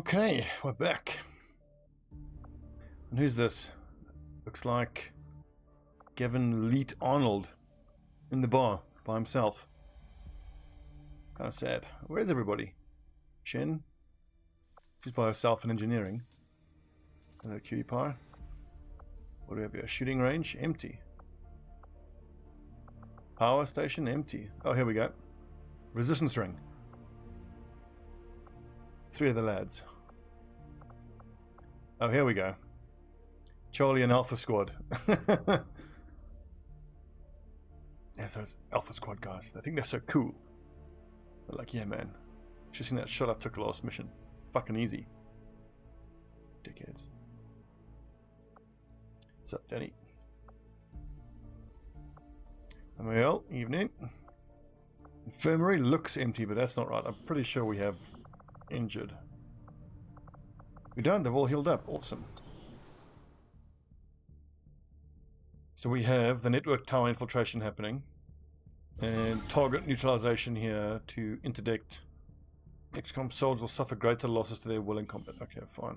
Okay, we're back. And who's this? Looks like Gavin Leet Arnold in the bar by himself. Kind of sad. Where's everybody? Shen? She's by herself in engineering. Another cutie pie. What do we have here? Shooting range? Empty. Power station? Empty. Oh, here we go. Resistance ring. 3 of the lads. Oh, here we go. Charlie and Alpha Squad. There's those Alpha Squad guys. I think they're so cool. They're like, yeah, man. Just seen that shot I took last mission. Fucking easy. Dickheads. What's up, Danny? Well, evening. Infirmary looks empty, but that's not right. I'm pretty sure we have injured. We don't. They've all healed up. Awesome. So we have the network tower infiltration happening. And target neutralization here to interdict. XCOM soldiers will suffer greater losses to their will in combat. Okay, fine.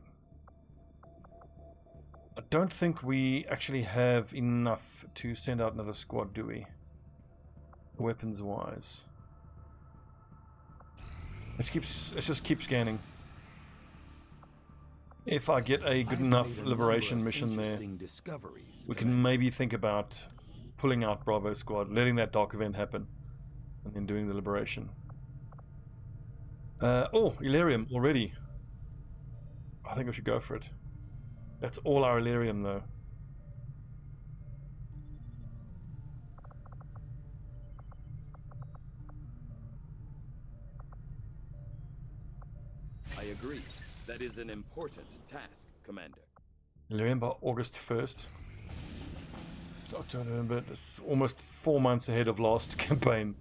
I don't think we actually have enough to send out another squad, do we? Weapons wise. Let's just keep scanning. If I get a good enough liberation mission there, we can maybe think about pulling out Bravo Squad, letting that dark event happen, and then doing the liberation. Oh, Illyrium already. I think we should go for it. That's all our Illyrium though. I agree. That is an important task, Commander. Illyrium by August 1st. October, but it's almost 4 months ahead of last campaign.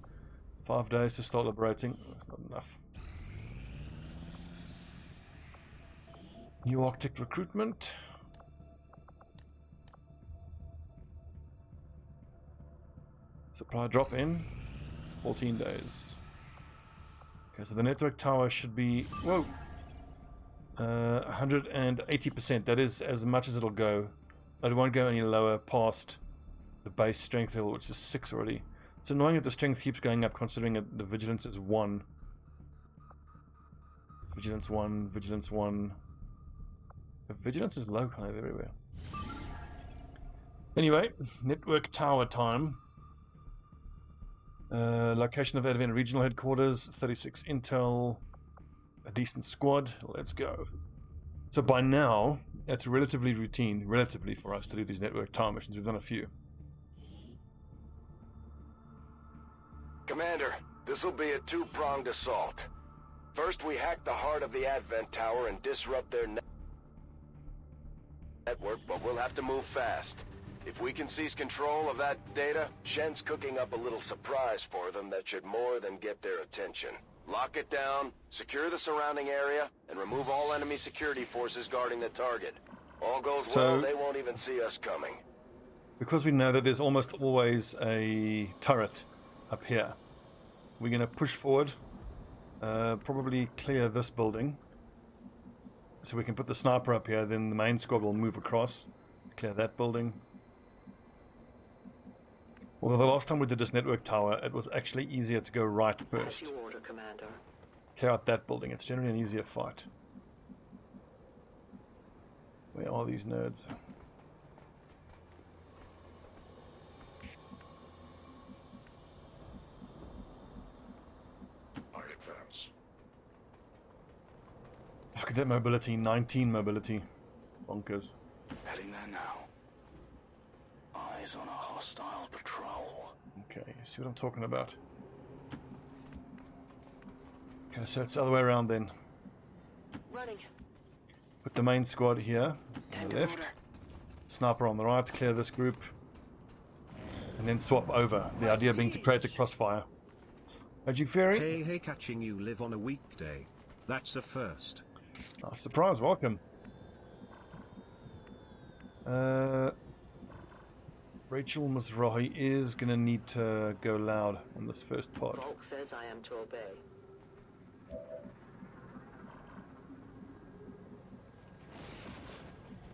5 days to start liberating. That's not enough. New Arctic recruitment. Supply drop in 14 days. Okay, so the network tower should be 180%. That is as much as it'll go. It won't go any lower past the base strength level, which is 6 already. It's annoying that the strength keeps going up, considering that the vigilance is 1. Vigilance 1, vigilance 1. The vigilance is low kind of everywhere. Anyway, network tower time. Location of Advent Regional Headquarters, 36 intel, a decent squad. Let's go. So by now, it's relatively routine, for us to do these network tower missions. We've done a few. Commander, this will be a two-pronged assault. First, we hack the heart of the Advent Tower and disrupt their network, but we'll have to move fast. If we can seize control of that data, Shen's cooking up a little surprise for them that should more than get their attention. Lock it down, secure the surrounding area, and remove all enemy security forces guarding the target. All goes well, they won't even see us coming. Because we know that there's almost always a turret up here, we're going to push forward, probably clear this building, so we can put the sniper up here, then the main squad will move across, clear that building. Although the last time we did this network tower, it was actually easier to go right first. As you order, Commander. Clear out that building. It's generally an easier fight. Where are these nerds? Look at that mobility. 19 mobility. Bonkers. Heading there now. Eyes on a hostile patrol. Okay, see what I'm talking about. Okay, so it's the other way around then. Running. Put the main squad here on the left. Sniper on the right, clear this group. And then swap over. The idea being to create a crossfire. Magic Fairy? Hey, catching you live on a weekday. That's a first. Nice surprise, welcome. Rachel Mizrahi is going to need to go loud on this first part. Volk says I am to obey.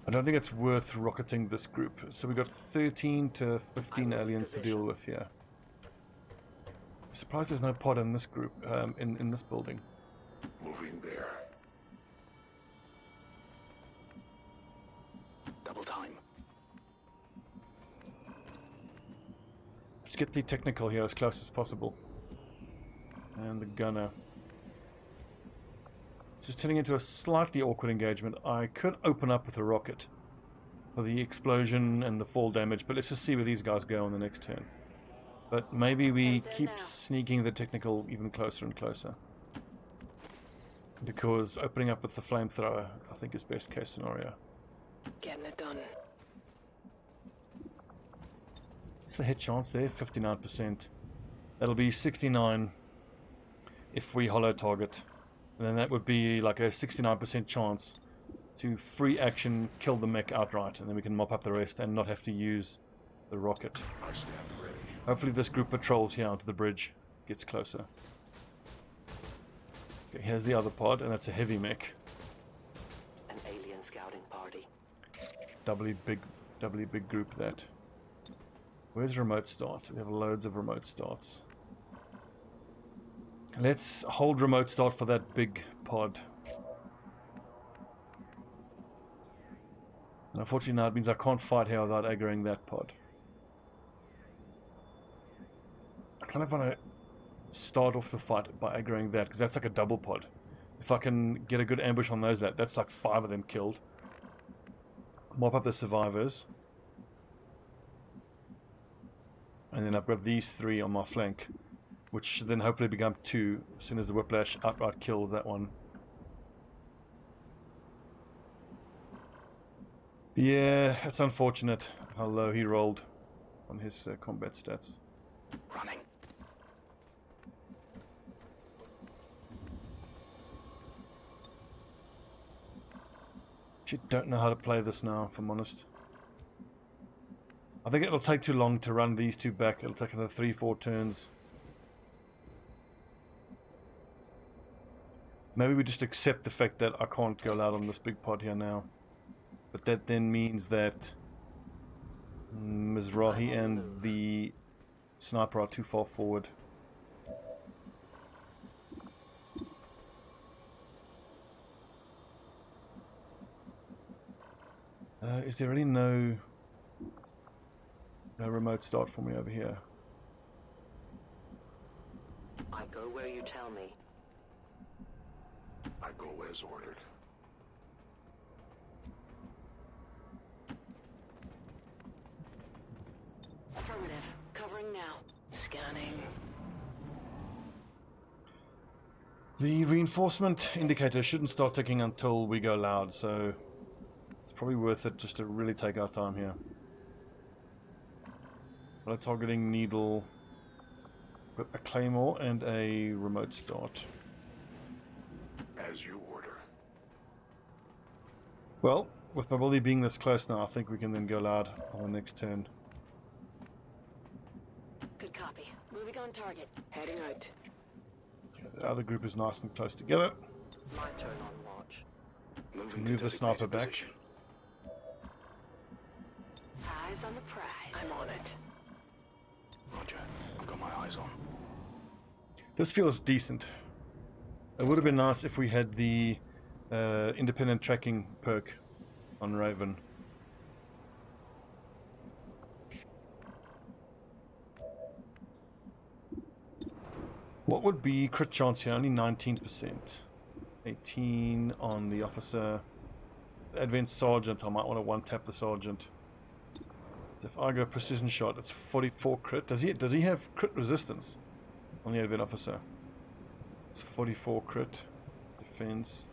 I don't think it's worth rocketing this group. So we've got 13 to 15 aliens to deal with here. I'm surprised there's no pod in this group, in this building. Moving there. Double time. Let's get the technical here as close as possible. And the gunner. Just turning into a slightly awkward engagement. I could open up with a rocket for the explosion and the fall damage, but let's just see where these guys go on the next turn. But maybe we keep sneaking the technical even closer and closer. Because opening up with the flamethrower, I think, is best case scenario. Getting it done. What's the hit chance there? 59%. That'll be 69 if we hollow target. And then that would be like a 69% chance to free action kill the mech outright, and then we can mop up the rest and not have to use the rocket. Hopefully this group patrols here onto the bridge, gets closer. Okay, here's the other pod, and that's a heavy mech. An alien scouting party. Doubly big group that. Where's remote start? We have loads of remote starts. Let's hold remote start for that big pod. And unfortunately now it means I can't fight here without aggroing that pod. I kind of want to start off the fight by aggroing that, because that's like a double pod. If I can get a good ambush on those, that's like 5 of them killed. Mop up the survivors. And then I've got these 3 on my flank, which then hopefully become 2 as soon as the whiplash outright kills that one. Yeah, it's unfortunate how low he rolled on his combat stats. Running. Actually, don't know how to play this now, if I'm honest. I think it'll take too long to run these 2 back. It'll take another 3-4 turns. Maybe we just accept the fact that I can't go loud on this big pod here now. But that then means that Mizrahi and the sniper are too far forward. Is there really no remote start for me over here? I go where you tell me. I go as ordered. Affirmative. Covering now. Scanning. The reinforcement indicator shouldn't start ticking until we go loud, so it's probably worth it just to really take our time here. But a targeting needle, got a claymore and a remote start. As you order. Well, with my body being this close now, I think we can then go loud on the next turn. Good copy. Moving on target. Heading out. The other group is nice and close together. My turn on watch. Move the sniper back. Position. Eyes on the prize. I'm on it. Roger. I've got my eyes on. This feels decent. It would have been nice if we had the independent tracking perk on Raven. What would be crit chance here? Only 19%. 18 on the officer. Advanced sergeant, I might want to one-tap the sergeant. If I go precision shot, it's 44 crit. Does he have crit resistance on the advanced officer? It's 44 crit defense.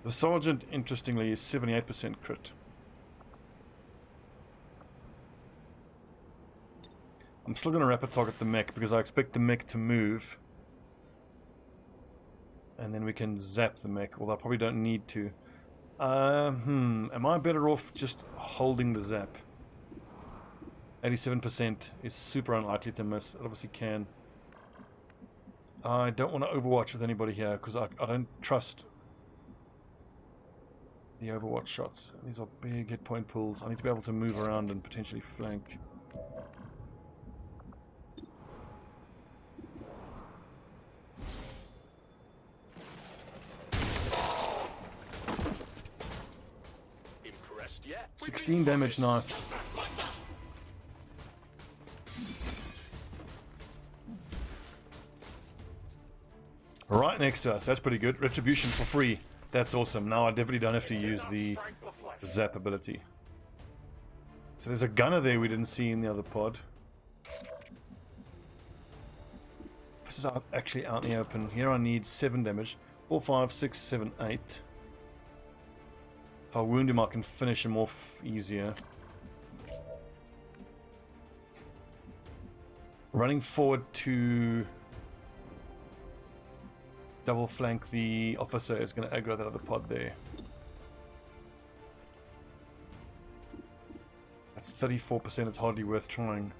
The sergeant, interestingly, is 78% crit. I'm still going to rapid target the mech because I expect the mech to move. And then we can zap the mech, although I probably don't need to. Am I better off just holding the zap? 87% is super unlikely to miss. It obviously can. I don't want to overwatch with anybody here because I don't trust the Overwatch shots. These are big hit point pools. I need to be able to move around and potentially flank. Impressed yet? 16 damage, nice. Right next to us, that's pretty good. Retribution for free. That's awesome. Now I definitely don't have to use the zap ability. So there's a gunner there we didn't see in the other pod. This is actually out in the open. Here I need 7 damage. 4, 5, 6, 7, 8. If I wound him I can finish him off easier. Running forward to double flank the officer is going to aggro that other pod there. That's 34%, it's hardly worth trying.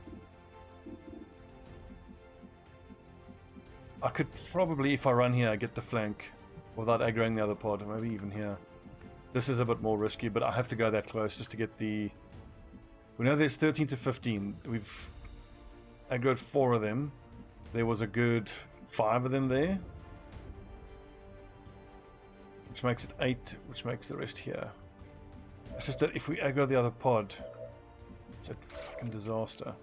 I could probably, if I run here, get the flank without aggroing the other pod, maybe even here. This is a bit more risky, but I have to go that close just to get the... We know there's 13 to 15. We've aggroed 4 of them. There was a good 5 of them there. Which makes it 8, which makes the rest here. It's just that if we aggro the other pod, it's a fucking disaster.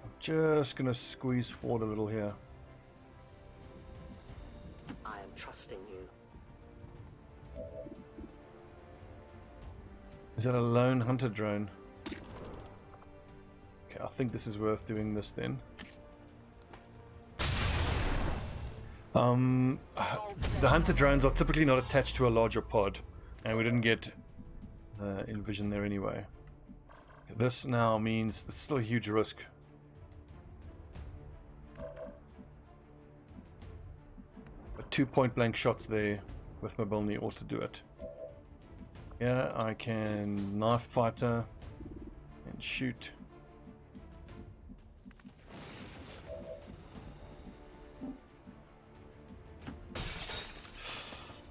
I'm just gonna squeeze forward a little here. I am trusting you. Is that a lone hunter drone? Okay, I think this is worth doing this then. The hunter drones are typically not attached to a larger pod, and we didn't get Envision there anyway. This now means it's still a huge risk. But 2 point blank shots there with Mobility ought to do it. Yeah, I can knife fighter and shoot.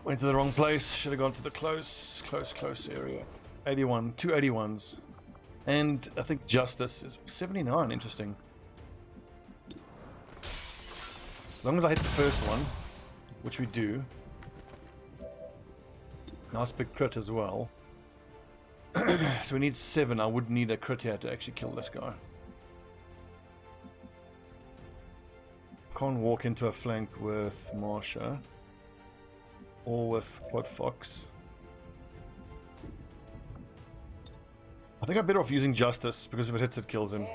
Went to the wrong place. Should have gone to the close area. 81, 2 81s. And I think Justice is 79, interesting. As long as I hit the first one, which we do. Nice big crit as well. So we need 7. I would need a crit here to actually kill this guy. Can't walk into a flank with Marsha. Or with Quad Fox. I think I'm better off using Justice, because if it hits it kills him.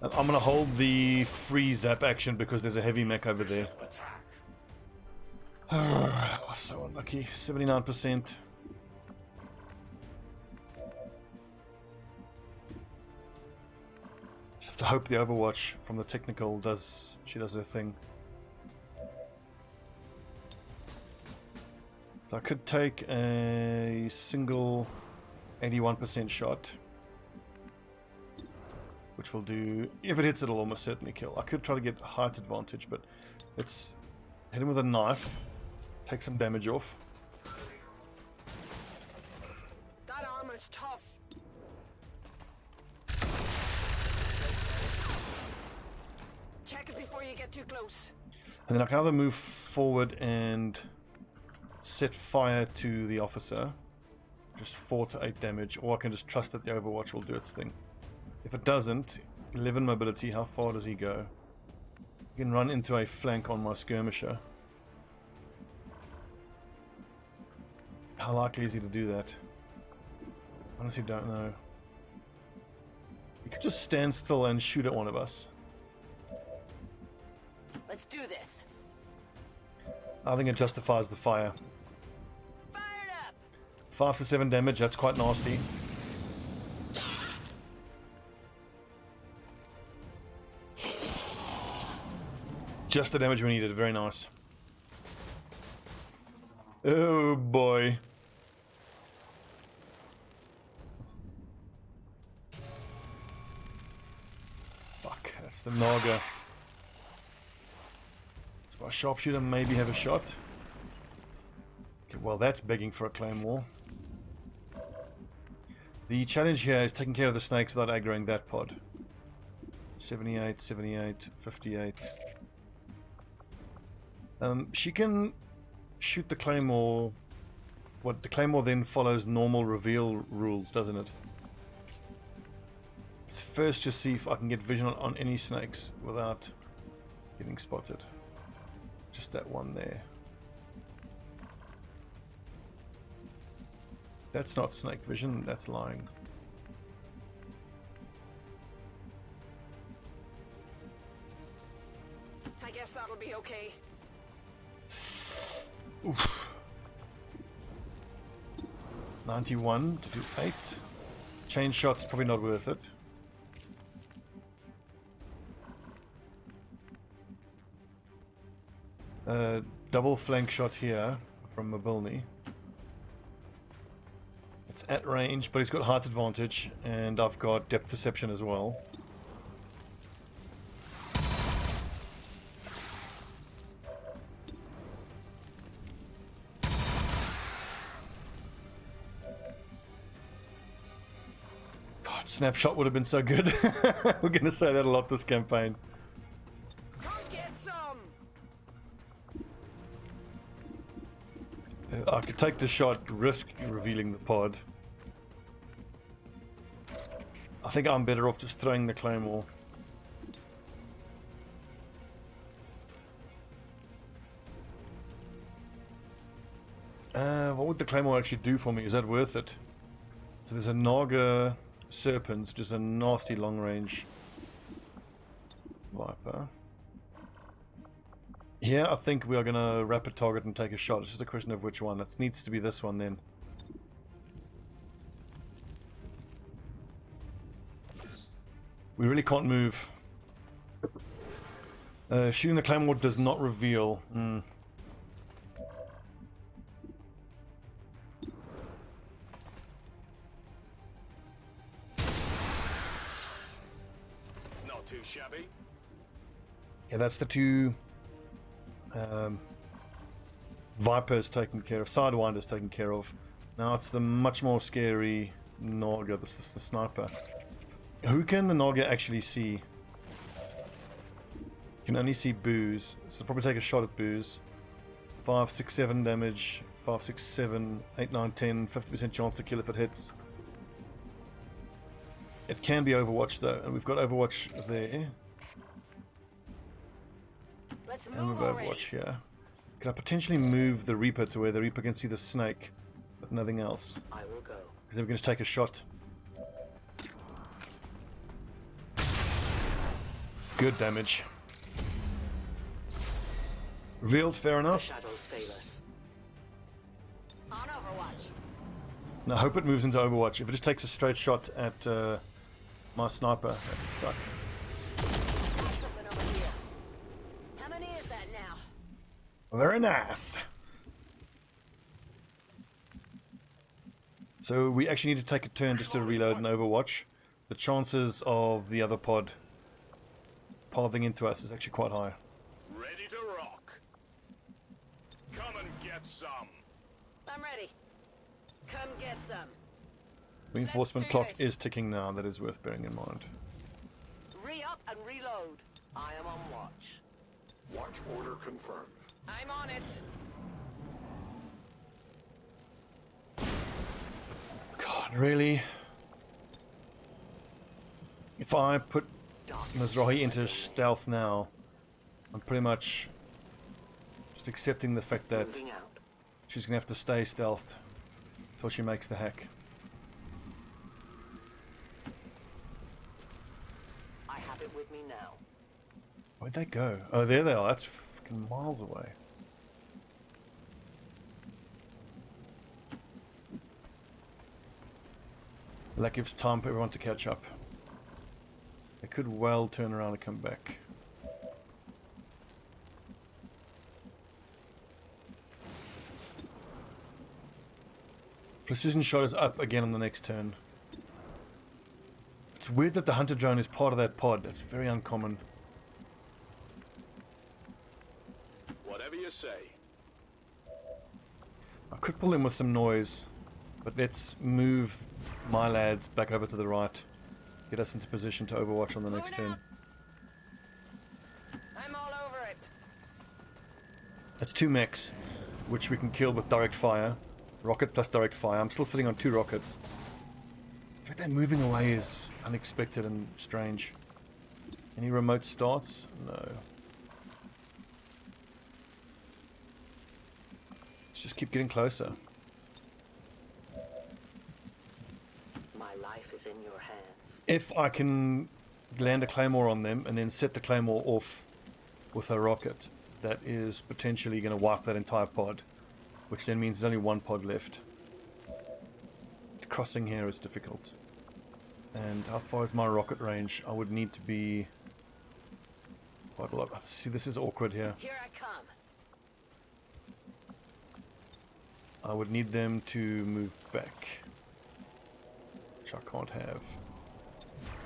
And I'm gonna hold the free zap action because there's a heavy mech over there. Oh, so unlucky. 79%. Just have to hope the Overwatch from the technical does her thing. So I could take a single 81% shot, which will do, if it hits it'll almost certainly kill. I could try to get height advantage, but let's hit him with a knife, take some damage off. That armor's tough. Check it before you get too close. And then I can either move forward and set fire to the officer, just 4 to 8 damage, or I can just trust that the Overwatch will do its thing. If it doesn't, 11 mobility, how far does he go? He can run into a flank on my skirmisher. How likely is he to do that? Honestly don't know. He could just stand still and shoot at one of us. Let's do this. I think it justifies the fire. 5 to 7 damage, that's quite nasty. Just the damage we needed, very nice. Oh boy. Fuck, that's the Naga. Does my Sharpshooter maybe have a shot? Well, that's begging for a claymore. The challenge here is taking care of the snakes without aggroing that pod. 78, 78, 58. She can shoot the claymore. What, the claymore then follows normal reveal rules, doesn't it? Let's first just see if I can get vision on any snakes without getting spotted. Just that one there. That's not snake vision, that's lying. I guess that'll be okay. Oof. 91 to do 8. Chain shot's probably not worth it. Double flank shot here from Mobilny. It's at range, but he's got height advantage, and I've got depth perception as well. God, snapshot would have been so good. We're going to say that a lot this campaign. Come get some! I could take the shot, risk revealing the pod. I think I'm better off just throwing the claymore. What would the claymore actually do for me? Is that worth it? So there's a Naga Serpent, just a nasty long range Viper. Yeah, I think we are going to rapid target and take a shot. It's just a question of which one. It needs to be this one then. We really can't move. Shooting the claymore does not reveal. Not too shabby. Yeah, that's the two Vipers taken care of, Sidewinders taken care of. Now it's the much more scary Naga. This is the sniper. Who can the Naga actually see? Can only see Booze, so probably take a shot at Booze. 5, 6, 7 damage. 5, 6, 7, 8, 9, 10. 50% chance to kill if it hits. It can be Overwatch though, and we've got Overwatch there. And we've Overwatch here. Could I potentially move the Reaper to where the Reaper can see the snake, but nothing else? I will go. Because then we're going to take a shot. Good damage. Revealed, fair enough. Shadows fail us. On Overwatch. Now I hope it moves into Overwatch. If it just takes a straight shot at my sniper, that could suck. Something over here. How many is that now? Very nice. So we actually need to take a turn just to reload and Overwatch. The chances of the other pod pathing into us is actually quite high. Ready to rock. Come and get some. I'm ready. Come get some. Reinforcement clock is ticking now, that is worth bearing in mind. Re-up and reload. I am on watch. Watch order confirmed. I'm on it. God, really? If I put Mizrahi into stealth now, I'm pretty much just accepting the fact that Moving out. she's going to have to stay stealthed until she makes the hack. I have it with me now. Where'd they go? Oh, there they are. That's fucking miles away. That gives time for everyone to catch up. They could well turn around and come back. Precision shot is up again on the next turn. It's weird that the hunter drone is part of that pod. It's very uncommon. Whatever you say. I could pull him with some noise, but let's move my lads back over to the right. Get us into position to overwatch on the next turn. I'm all over it. That's 2 mechs, which we can kill with direct fire. Rocket plus direct fire. I'm still sitting on 2 rockets. The fact that moving away is unexpected and strange. Any remote starts? No. Let's just keep getting closer. My life is in your hands. If I can land a claymore on them and then set the claymore off with a rocket, that is potentially going to wipe that entire pod, which then means there's only 1 pod left. Crossing here is difficult. And how far is my rocket range? I would need to be quite a lot. See, this is awkward here. Here I come. I would need them to move back, which I can't have.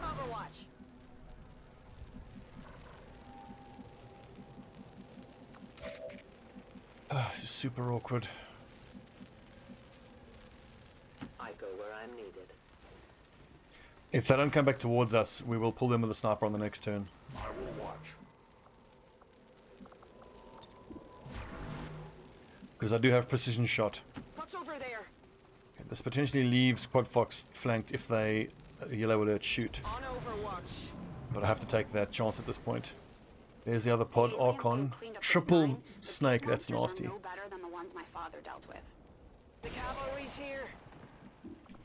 Overwatch. This is super awkward. I go where I'm needed. If they don't come back towards us, we will pull them with a sniper on the next turn. I will watch. Because I do have precision shot. What's over there? Okay, this potentially leaves Quad Fox flanked if they yellow alert shoot. On Overwatch. But I have to take that chance at this point. There's the other pod, Aliens Archon. being cleaned up with Triple mines. The snake, sea that's monsters nasty. are no better than the ones my father dealt with. The cavalry's here.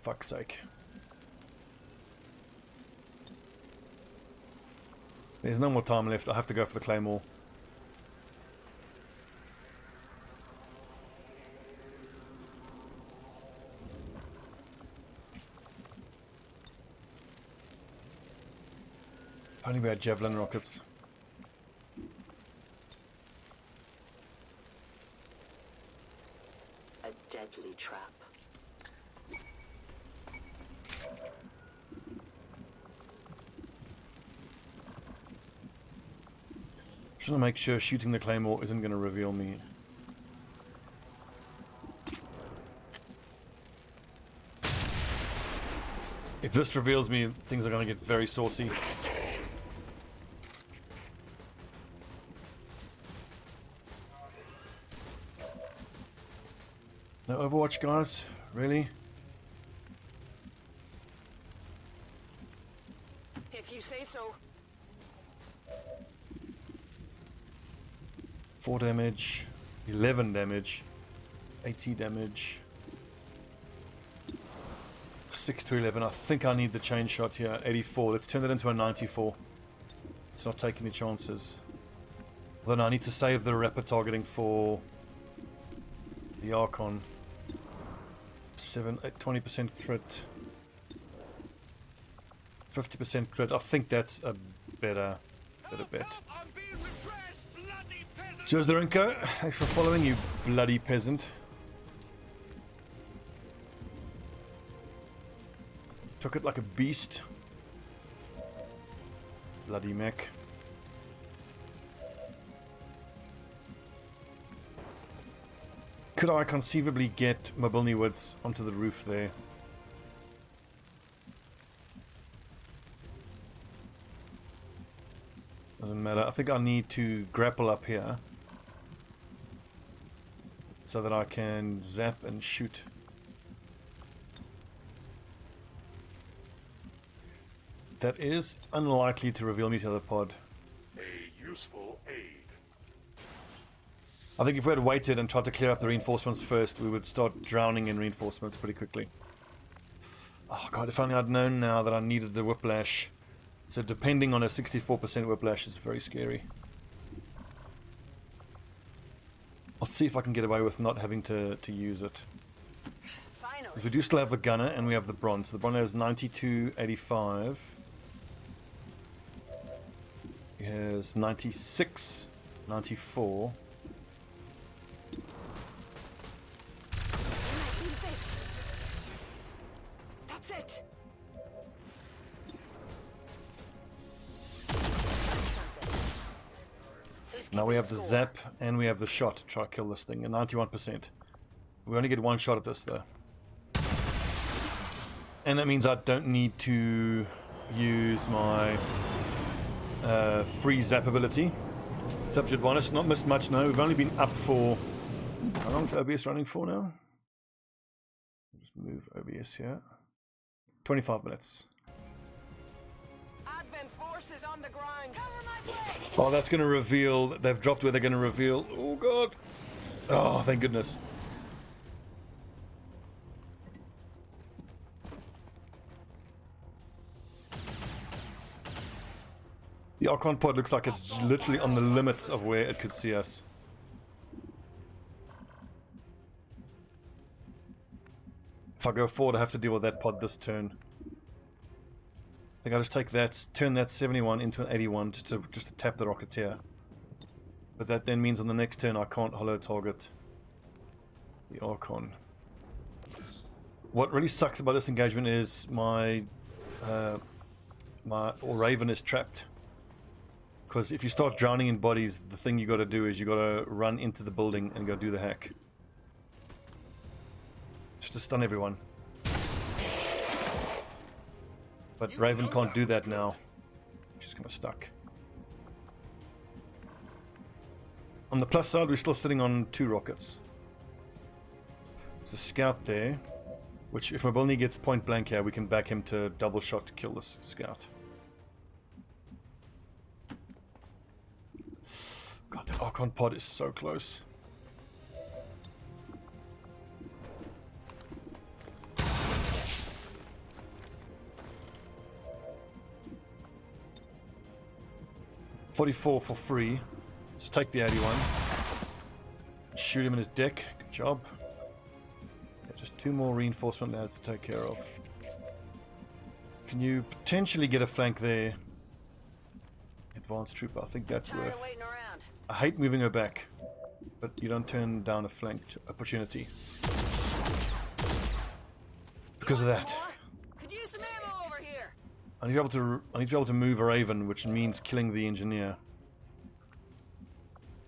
Fuck's sake. There's no more time left, I have to go for the claymore. Only we had javelin rockets. A deadly trap. Just want to make sure shooting the claymore isn't going to reveal me. If this reveals me, things are going to get very saucy. No Overwatch, guys? Really? If you say so. 4 damage, 11 damage, 80 damage, 6 to 11. I think I need the chain shot here. 84. Let's turn that into a 94. Let's not take any chances. Although no, I need to save the rapid targeting for the Archon. 20% crit, 50% crit. I think that's a better bet. Cheers, Darinko. Thanks for following, you bloody peasant. Took it like a beast. Bloody mech. Could I conceivably get Mobilny Woods onto the roof there? Doesn't matter. I think I need to grapple up here so that I can zap and shoot. That is unlikely to reveal me to the pod. A useful aid. I think if we had waited and tried to clear up the reinforcements first, we would start drowning in reinforcements pretty quickly. Oh god, if only I'd known now that I needed the whiplash. So depending on a 64% whiplash is very scary. I'll see if I can get away with not having to use it. Finally. Because we do still have the gunner and we have the bronze. The bronze has 92.85. He has 96, 94. That's it. Now we have the zap and we have the shot to try to kill this thing at 91%. We only get one shot at this though. And that means I don't need to use my free zap ability. Subject advantage, not missed much, no. We've only been up for... How long is OBS running for now? Just move OBS here. 25 minutes. Advent forces on the grind. Cover my way. Oh, that's going to reveal... They've dropped where they're going to reveal... Oh, God. Oh, thank goodness. The Archon pod looks like it's literally on the limits of where it could see us. If I go forward, I have to deal with that pod this turn. I think I'll just take that, turn that 71 into an 81 just to tap the Rocketeer. But that then means on the next turn I can't hollow target the Archon. What really sucks about this engagement is my Raven is trapped. Because if you start drowning in bodies, the thing you got to do is you got to run into the building and go do the hack. Just to stun everyone. But Raven can't do that now. She's kind of stuck. On the plus side, we're still sitting on 2 rockets. There's a scout there, which if Mobilny gets point blank here, we can back him to double shot to kill this scout. God, that Archon pod is so close. $44 for free. Let's take the 81. Shoot him in his deck. Good job. Yeah, just 2 more reinforcement lads to take care of. Can you potentially get a flank there? Advanced trooper, I think that's worth. I hate moving her back, but you don't turn down a flanked opportunity because of that. Could use some ammo over here. I need to be able to move a Raven, which means killing the engineer.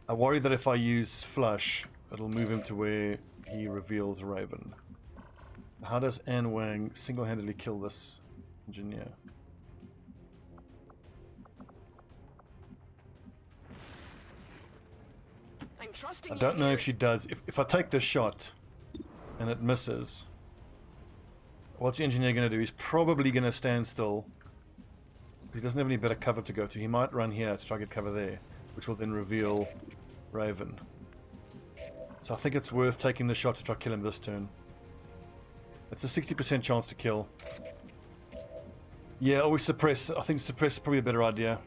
I worry that if I use flush, it'll move him to where he reveals Raven. How does An Wang single-handedly kill this engineer? I don't know if she does. If I take this shot and it misses, what's the engineer going to do? He's probably going to stand still because he doesn't have any better cover to go to. He might run here to try to get cover there, which will then reveal Raven. So I think it's worth taking the shot to try to kill him this turn. It's a 60% chance to kill. Yeah, always suppress. I think suppress is probably a better idea.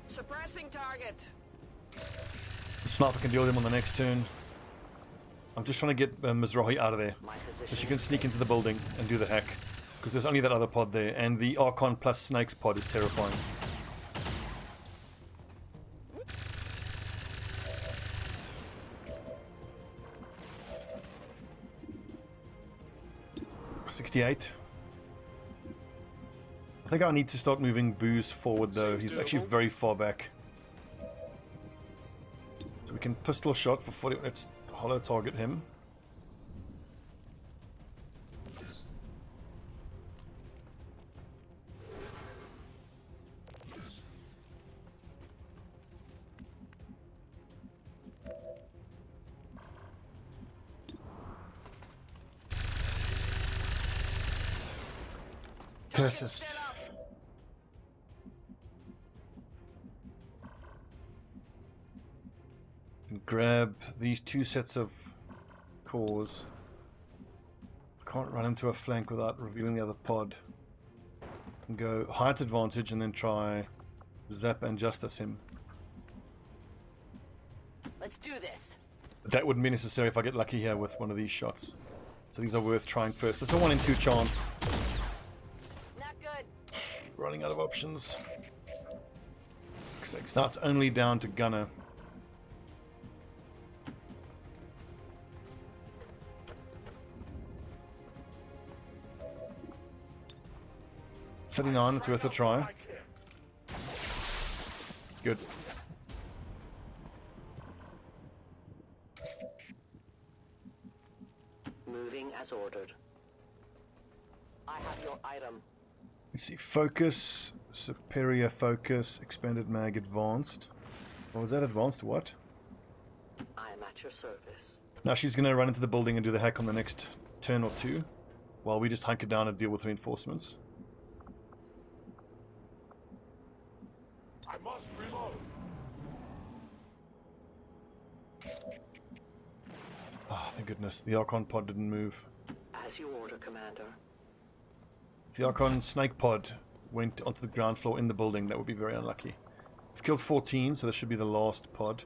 Suppressing target. The sniper can deal with him on the next turn. I'm just trying to get Mizrahi out of there so she can sneak into the building and do the hack. Because there's only that other pod there, and the Archon plus Snakes pod is terrifying. $68. I think I need to start moving Booze forward though. He's actually very far back. So we can pistol shot for 40. Let's hollow target him. Curses. Grab these 2 sets of cores. Can't run into a flank without revealing the other pod. And go height advantage and then try zap and justice him. Let's do this. But that wouldn't be necessary if I get lucky here with one of these shots. So these are worth trying first. It's a 1 in 2 chance. Not good. Running out of options. Now it's only down to Gunner. $39, it's worth a try. Good. As ordered. I have your item. Let's see. Focus, superior focus, expanded mag, advanced. What was that? Advanced what? I am at your service. Now she's going to run into the building and do the hack on the next turn or two, while we just hunker down and deal with reinforcements. I must reload. Oh, thank goodness. The Archon pod didn't move. As you order, Commander. If the Archon snake pod went onto the ground floor in the building, that would be very unlucky. We've killed 14, so this should be the last pod.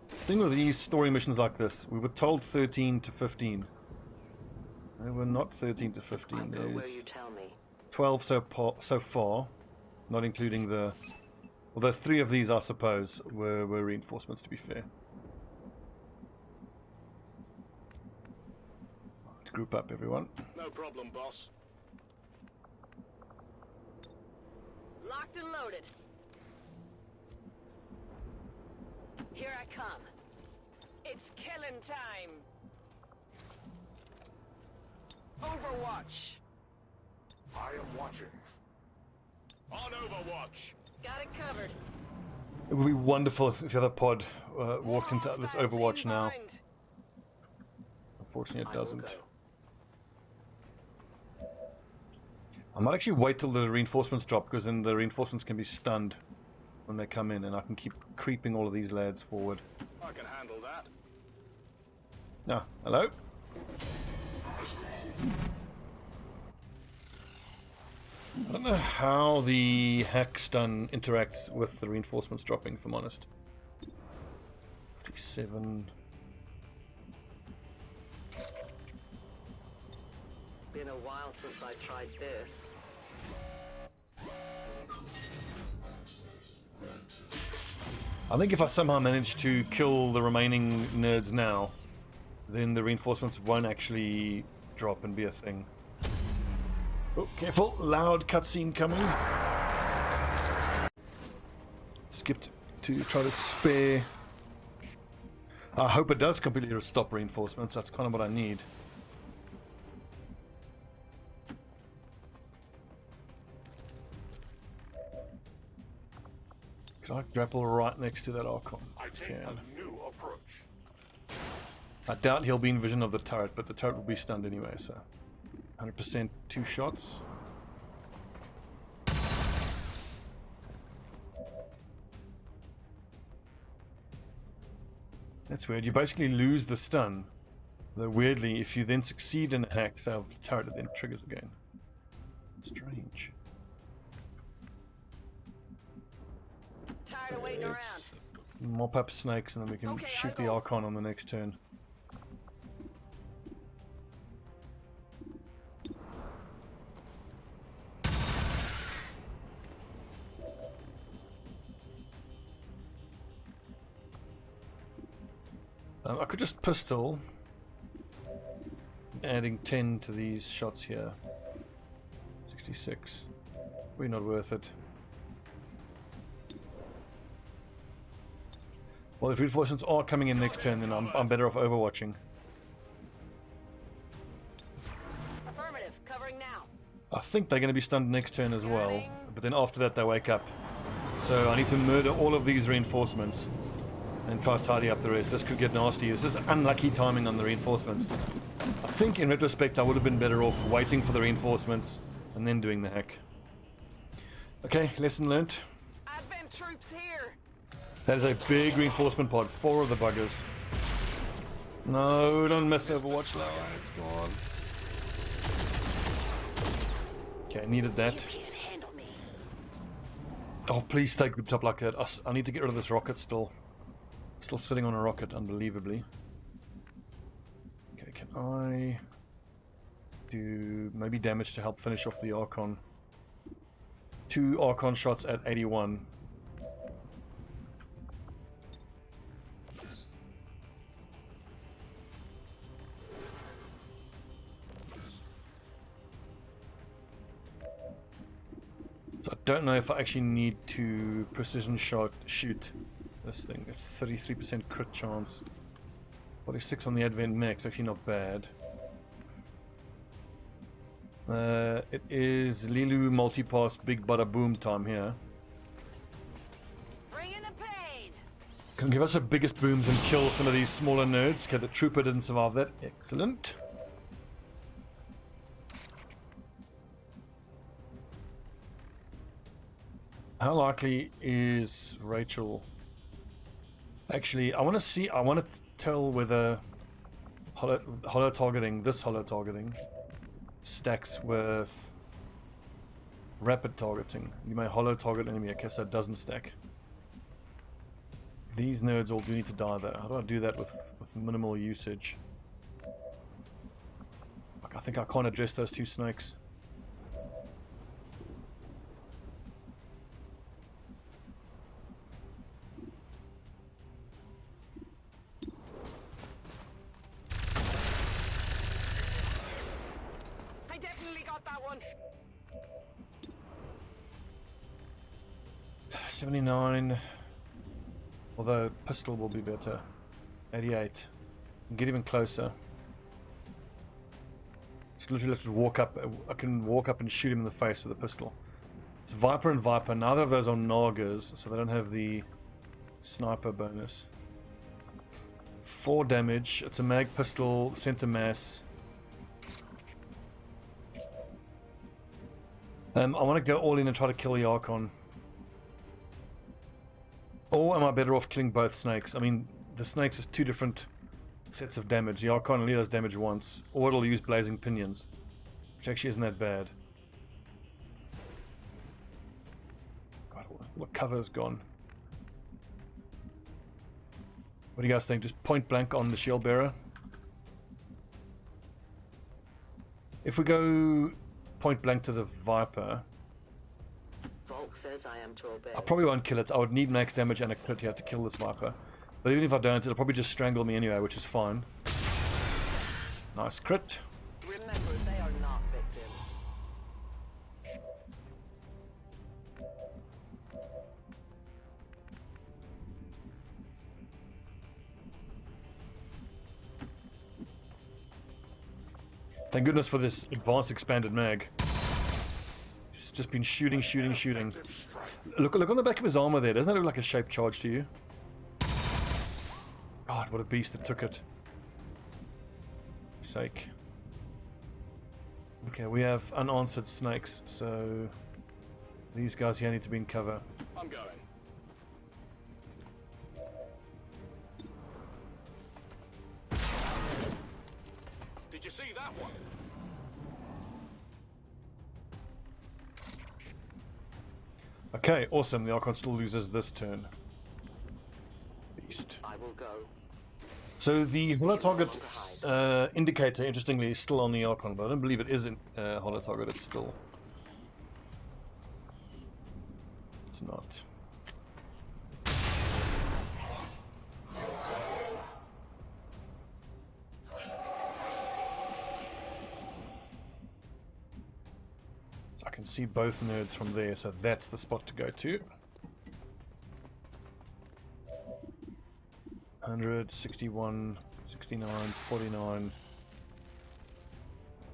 The thing with these story missions like this, we were told 13 to 15. They were not 13 to 15. I'll go where There's you tell me. 12 so far, not including the... Although 3 of these, I suppose, were reinforcements, to be fair. Right, group up, everyone. No problem, boss. Locked and loaded. Here I come. It's killing time. Overwatch. I am watching. On Overwatch. Got it covered. It would be wonderful if the other pod walked into this Overwatch now. Bind. Unfortunately, it I will doesn't. go. I might actually wait till the reinforcements drop, because then the reinforcements can be stunned when they come in, and I can keep creeping all of these lads forward. I can handle that. Ah, hello? I don't know how the hack stun interacts with the reinforcements dropping, if I'm honest. 57. Been a while since I tried this. I think if I somehow manage to kill the remaining nerds now, then the reinforcements won't actually drop and be a thing. Oh, careful! Loud cutscene coming. Skipped to try to spare. I hope it does completely stop reinforcements. That's kind of what I need. Can I grapple right next to that Archon? I take a new approach. I doubt he'll be in vision of the turret, but the turret will be stunned anyway, so 100% 2 shots. That's weird. You basically lose the stun. Though weirdly, if you then succeed in a hack of the turret, it then triggers again. Strange. Tired of waiting Let's mop up snakes and then we can Okay, shoot I the go. Archon on the next turn. I could just pistol, adding 10 to these shots here. 66. Probably not worth it. Well, if reinforcements are coming in next turn, then I'm better off overwatching. Affirmative. Covering now. I think they're going to be stunned next turn as well, but then after that they wake up. So I need to murder all of these reinforcements and try to tidy up the rest. This could get nasty. This is unlucky timing on the reinforcements. I think in retrospect I would have been better off waiting for the reinforcements and then doing the hack. Okay, lesson learnt. Advent troops here. That is a big reinforcement pod. 4 of the buggers. No, don't miss Overwatch lights. Go on. Okay, I needed that. You can't handle me. Oh, please stay grouped up like that. I need to get rid of this rocket still. Still sitting on a rocket, unbelievably. Okay, can I do maybe damage to help finish off the Archon? 2 Archon shots at 81. So I don't know if I actually need to precision shoot this thing. It's 33% crit chance. 46 on the Advent Mech, it's actually not bad. It is Lilu multipass big bada boom time here. Bring in the pain. Can give us the biggest booms and kill some of these smaller nerds. Okay, the trooper didn't survive that. Excellent. How likely is Rachel? Actually, I want to tell whether holo targeting, this holo targeting, stacks with rapid targeting. You may holo target enemy, okay, so it doesn't stack. These nerds all do need to die though. How do I do that with minimal usage? Like, I think I can't address those two snakes. I definitely got that one. 79. Although pistol will be better. 88. Get even closer. Just literally let's walk up. I can walk up and shoot him in the face with a pistol. It's Viper and Viper. Neither of those are Nagas, so they don't have the sniper bonus. 4 damage. It's a mag pistol, center mass. I want to go all in and try to kill the Archon. Or am I better off killing both snakes? I mean, the snakes is 2 different sets of damage. The Archon only does damage once. Or it'll use blazing pinions, which actually isn't that bad. God, what cover's gone? What do you guys think? Just point blank on the shield bearer? If we go point blank to the Viper, Volk says I am to obey. I probably won't kill it. I would need max damage and a crit here to kill this Viper. But even if I don't, it'll probably just strangle me anyway, which is fine. Nice crit. Remember, they are not victims. Thank goodness for this advanced expanded mag. He's just been shooting. Look on the back of his armor there. Doesn't that look like a shape charge to you? God, what a beast that took it. Sake. Okay, we have unanswered snakes, so these guys here need to be in cover. I'm going. Did you see that one? Okay, awesome. The Archon still loses this turn. Beast. I will go. So the holo target indicator, interestingly, is still on the Archon, but I don't believe it is in holo target. It's still. It's not. So I can see both nerds from there, so that's the spot to go to. 100, 61, 69, 49.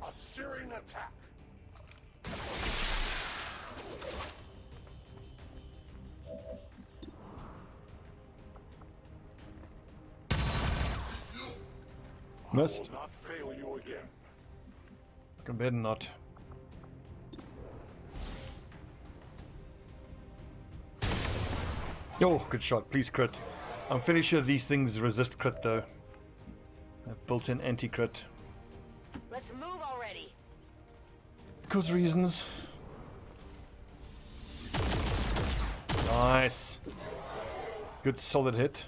A searing attack. Missed. Not fail you again. I can better not. Oh, good shot. Please crit. I'm fairly sure these things resist crit though. They've built-in anti-crit. Let's move already. Because reasons. Nice. Good solid hit.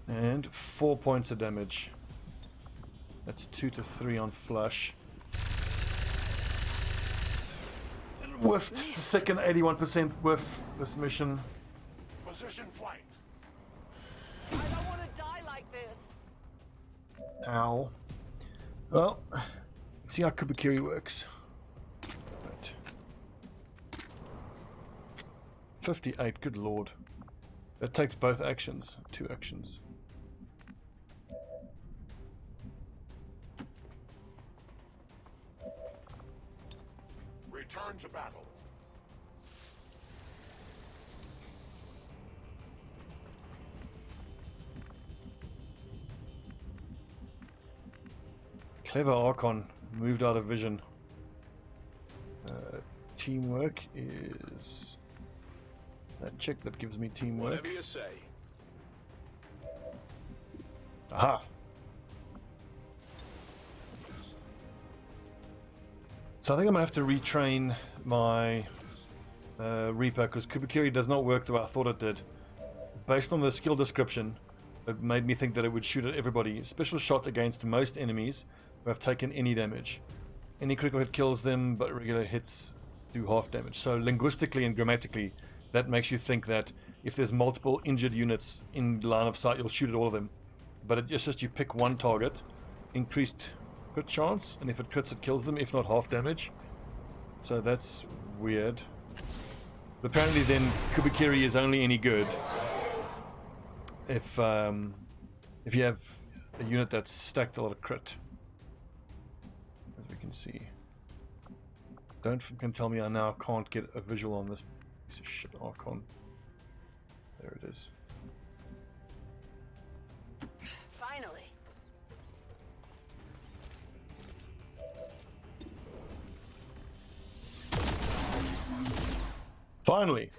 And 4 points of damage. That's 2 to 3 on flush. Whiffed. It's the second 81% whiff this mission. Position flight. I don't want to die like this. Ow. Well, let's see how Kubikiri works. Right. 58, good lord. That takes both actions. 2 actions. return to battle. Clever Archon moved out of vision. Teamwork is that chick that gives me teamwork. Whatever you say. Aha! So I think I'm gonna have to retrain my Reaper because Kubikiri does not work the way I thought it did. Based on the skill description, it made me think that it would shoot at everybody. Special shot against most enemies who have taken any damage. Any critical hit kills them, but regular hits do half damage. So linguistically and grammatically, that makes you think that if there's multiple injured units in line of sight, you'll shoot at all of them. But it's just you pick one target, increased crit chance, and if it crits, it kills them, if not half damage. So that's weird. But apparently then Kubikiri is only any good if you have a unit that's stacked a lot of crit. As we can see. Don't fucking tell me I now can't get a visual on this piece of shit Archon. There it is. Finally. Finally!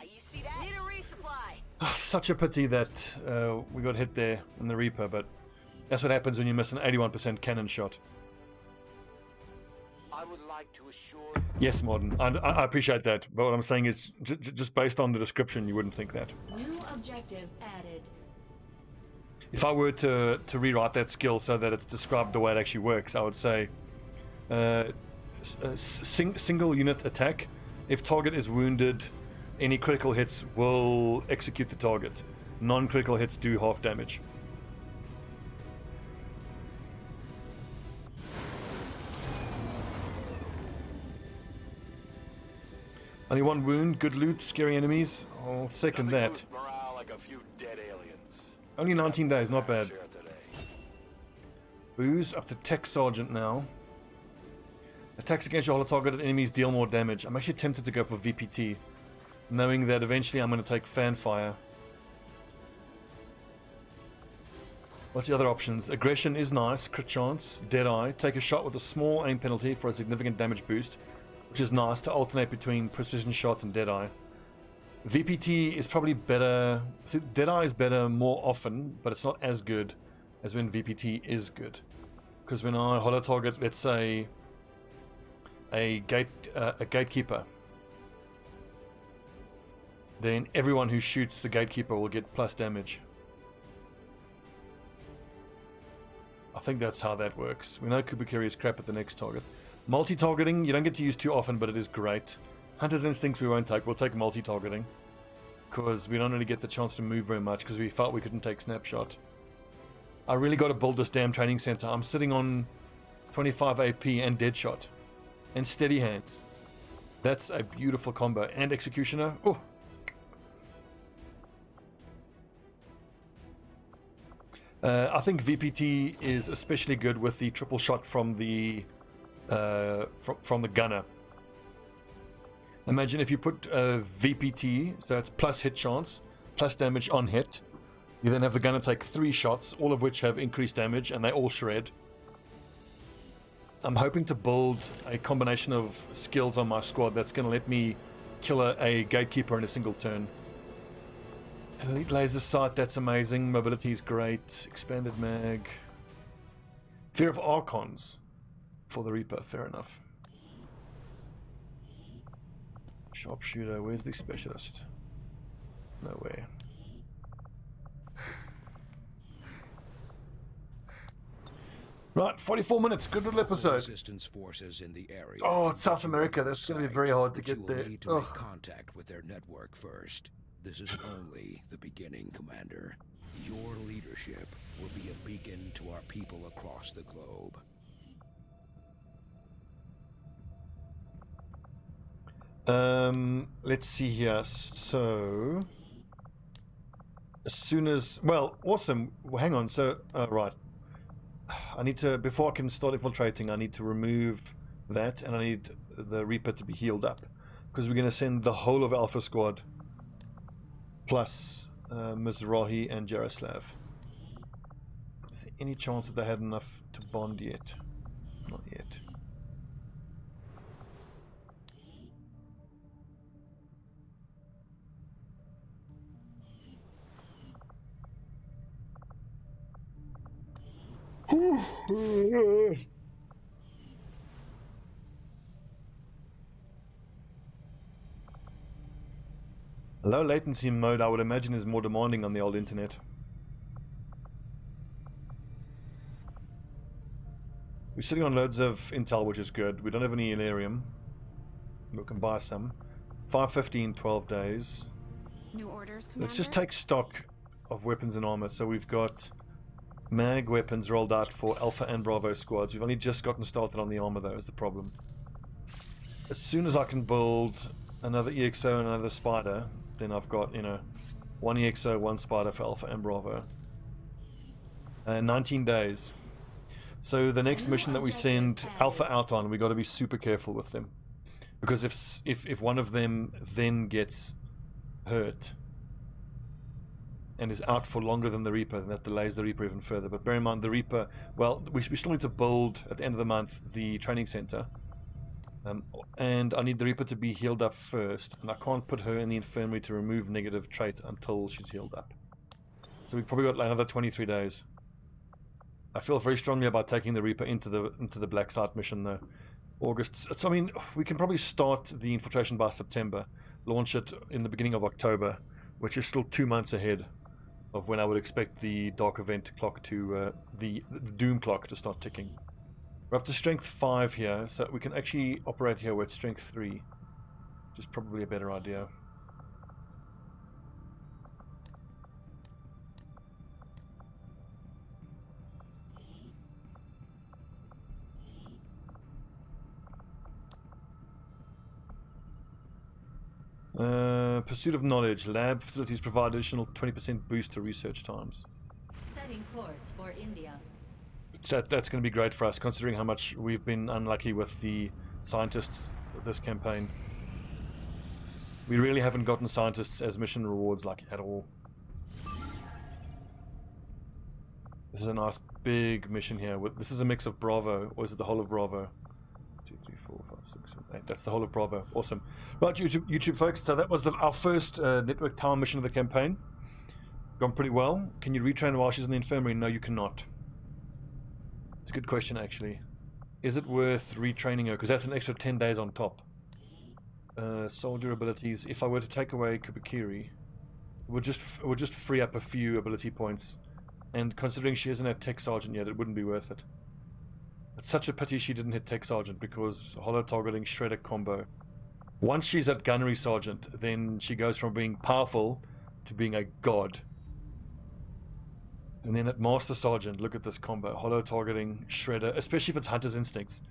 You see that? Need a resupply. Such a pity that we got hit there in the Reaper, but that's what happens when you miss an 81% cannon shot. I would like to assure... Yes, Modern. I appreciate that, but what I'm saying is, just based on the description, you wouldn't think that. New objective added. If I were to rewrite that skill so that it's described the way it actually works, I would say single unit attack. If target is wounded, any critical hits will execute the target. Non-critical hits do half damage. Only one wound, good loot, scary enemies. I'll second that. Morale like a few dead aliens. Only 19 days, not bad. Booze up to Tech Sergeant now. Attacks against your hollow targeted enemies deal more damage. I'm actually tempted to go for VPT, knowing that eventually I'm going to take Fanfire. What's the other options? Aggression is nice, crit chance, Deadeye. Take a shot with a small aim penalty for a significant damage boost, which is nice to alternate between precision shot and Deadeye. VPT is probably better. See, Deadeye is better more often, but it's not as good as when VPT is good. Because when I hollow target, let's say, a gatekeeper, then everyone who shoots the gatekeeper will get plus damage. I think that's how that works. We know Kubikiri is crap at the next target. Multi-targeting, you don't get to use too often, but it is great. Hunter's Instincts we won't take. We'll take multi-targeting, because we don't really get the chance to move very much, because we felt we couldn't take Snapshot. I really got to build this damn training center. I'm sitting on 25 AP and Deadshot. And Steady Hands. That's a beautiful combo. And Executioner. Oh. I think VPT is especially good with the triple shot from the gunner. Imagine if you put VPT, so it's plus hit chance, plus damage on hit. You then have the gunner take 3 shots, all of which have increased damage, and they all shred. I'm hoping to build a combination of skills on my squad that's going to let me kill a gatekeeper in a single turn. Elite laser sight, that's amazing. Mobility is great. Expanded mag. Fear of Archons for the Reaper, fair enough. Sharpshooter, where's the specialist? Nowhere. Right, 44 minutes. Good little episode. Resistance forces in the area. Oh, it's South America. That's going to be very hard to get there. Need to make contact with their network first. This is only the beginning, Commander. Your leadership will be a beacon to our people across the globe. Let's see here. So, as soon as... Well, awesome. Well, hang on. So, right. I need to, before I can start infiltrating, I need to remove that, and I need the Reaper to be healed up, because we're going to send the whole of Alpha Squad plus Mizrahi and Jaroslav. Is there any chance that they had enough to bond yet? Not yet. Low latency mode, I would imagine, is more demanding on the old internet. We're sitting on loads of intel, which is good. We don't have any Illyrium. We can buy some. 550 in 12 days. New orders, Commander? Let's just take stock of weapons and armor. So we've got mag weapons rolled out for Alpha and Bravo squads. We've only just gotten started on the armor, though, is the problem. As soon as I can build another EXO and another Spider, then I've got, you know, one EXO, one Spider for Alpha and Bravo. 19 days. So the next mission that we send Alpha out on, we got to be super careful with them, because if one of them then gets hurt and is out for longer than the Reaper, then that delays the Reaper even further. But bear in mind, the Reaper, well, we still need to build at the end of the month the training center, and I need the Reaper to be healed up first, and I can't put her in the infirmary to remove negative trait until she's healed up. So we've probably got like another 23 days. I feel very strongly about taking the Reaper into the Black Site mission, though. August. So, I mean, we can probably start the infiltration by September, launch it in the beginning of October, which is still 2 months ahead of when I would expect the Dark Event clock to, the Doom clock to start ticking. We're up to strength 5 here, so we can actually operate here with strength 3, which is probably a better idea. Pursuit of knowledge. Lab facilities provide additional 20% boost to research times. Setting course for India. So that's going to be great for us, considering how much we've been unlucky with the scientists this campaign. We really haven't gotten scientists as mission rewards, like, at all. This is a nice big mission here. This is a mix of Bravo, or is it the whole of Bravo? 2, 3, 4, 5, 6, 7, 8. That's the whole of Bravo. Awesome. Right, YouTube folks, so that was our first network tower mission of the campaign. Gone pretty well. Can you retrain while she's in the infirmary? No, you cannot. It's a good question, actually. Is it worth retraining her? Because that's an extra 10 days on top. Soldier abilities. If I were to take away Kubikiri, it would just free up a few ability points. And considering she isn't at Tech Sergeant yet, it wouldn't be worth it. It's such a pity she didn't hit Tech Sergeant, because holo targeting Shredder combo. Once she's at Gunnery Sergeant, then she goes from being powerful to being a god. And then at Master Sergeant, look at this combo. Holo targeting Shredder, especially if it's Hunter's Instincts.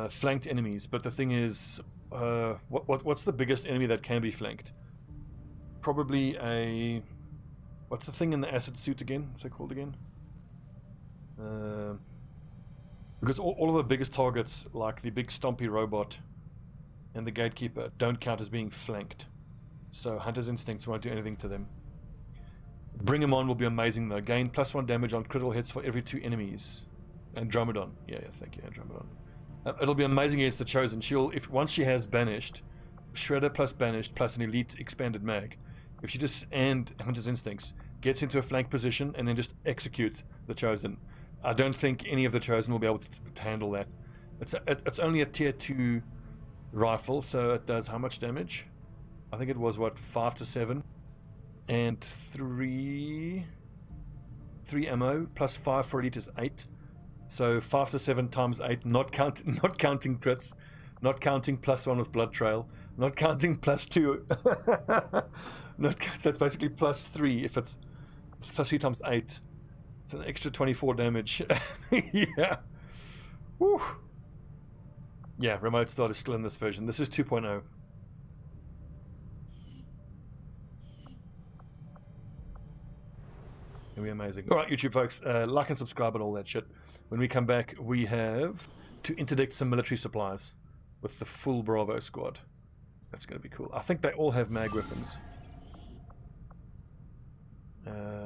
Flanked enemies. But the thing is, what's the biggest enemy that can be flanked? Probably a... What's the thing in the acid suit again? What's it called again? Because all of the biggest targets, like the big Stompy robot and the Gatekeeper, don't count as being flanked. So Hunter's Instincts won't do anything to them. Bring him on will be amazing, though. Gain +1 damage on critical hits for every 2 enemies. Andromedon. Yeah, thank you, Andromedon. It'll be amazing against the Chosen. Once she has Banished, Shredder plus Banished plus an Elite Expanded Mag, if she just, and Hunter's Instincts, gets into a flank position and then just executes the Chosen, I don't think any of the Chosen will be able to handle that. It's only a tier 2 rifle, so it does how much damage? I think it was, what, 5 to 7? And 3 ammo, plus 5 for Elite is 8. So 5 to 7 times 8, not counting crits, not counting +1 with Blood Trail, not counting +2. So it's basically +3 if it's +3 times 8. It's an extra 24 damage. Yeah. Woo. Yeah, remote start is still in this version. This is 2.0. It'll be amazing. Alright, YouTube folks, like and subscribe and all that shit. When we come back, we have to interdict some military supplies. with the full Bravo squad. That's going to be cool. I think they all have mag weapons.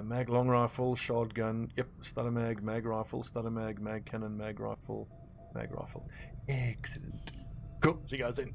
Mag long rifle, shotgun, yep, stutter mag rifle, stutter mag cannon, mag rifle. Excellent. Cool, see you guys then.